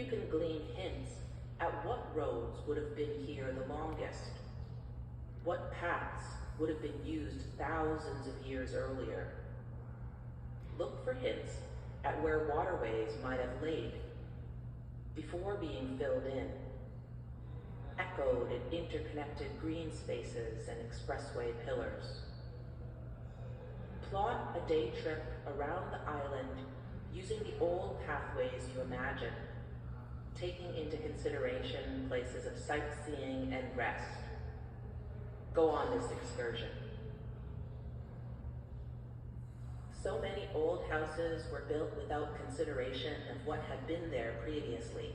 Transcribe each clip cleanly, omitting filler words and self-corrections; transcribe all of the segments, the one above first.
you can glean hints at what roads would have been here the longest, what paths would have been used thousands of years earlier. Look for hints at where waterways might have laid before being filled in, echoed in interconnected green spaces and expressway pillars. Plot a day trip around the island using the old pathways you imagine, taking into consideration places of sightseeing and rest. Go on this excursion. So many old houses were built without consideration of what had been there previously.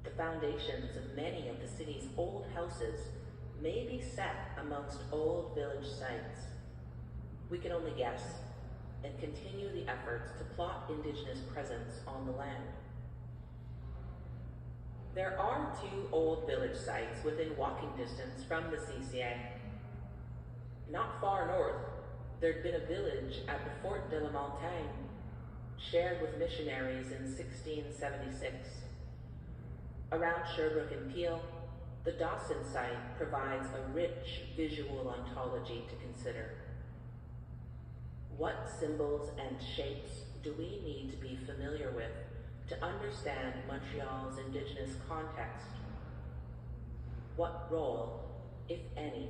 The foundations of many of the city's old houses may be set amongst old village sites. We can only guess and continue the efforts to plot Indigenous presence on the land. There are 2 old village sites within walking distance from the CCA. Not far north, there'd been a village at the Fort de la Montagne, shared with missionaries in 1676. Around Sherbrooke and Peel, the Dawson site provides a rich visual ontology to consider. What symbols and shapes do we need to be familiar with to understand Montreal's Indigenous context? What role, if any,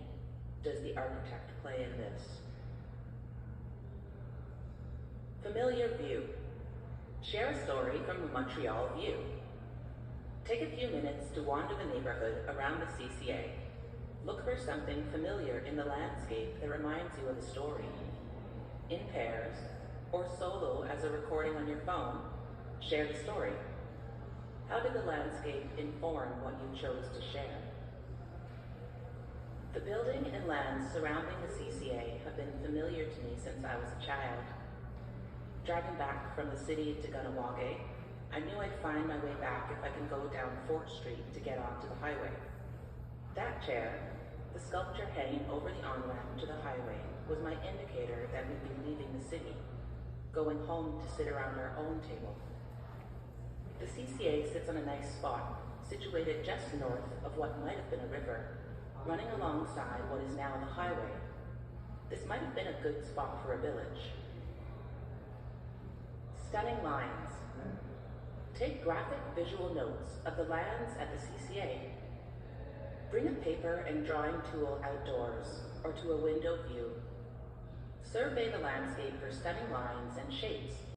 does the architect play in this? Familiar view. Share a story from the Montreal view. Take a few minutes to wander the neighborhood around the CCA. Look for something familiar in the landscape that reminds you of a story. In pairs, or solo as a recording on your phone, share the story. How did the landscape inform what you chose to share? The building and lands surrounding the CCA have been familiar to me since I was a child. Driving back from the city to Kahnawake, I knew I'd find my way back if I can go down Fort Street to get onto the highway. That chair, the sculpture hanging over the on-ramp to the highway, was my indicator that we'd be leaving the city, going home to sit around our own table. The CCA sits on a nice spot, situated just north of what might have been a river, running alongside what is now the highway. This might have been a good spot for a village. Stunning lines. Take graphic visual notes of the lands at the CCA. Bring a paper and drawing tool outdoors or to a window view. Survey the landscape for stunning lines and shapes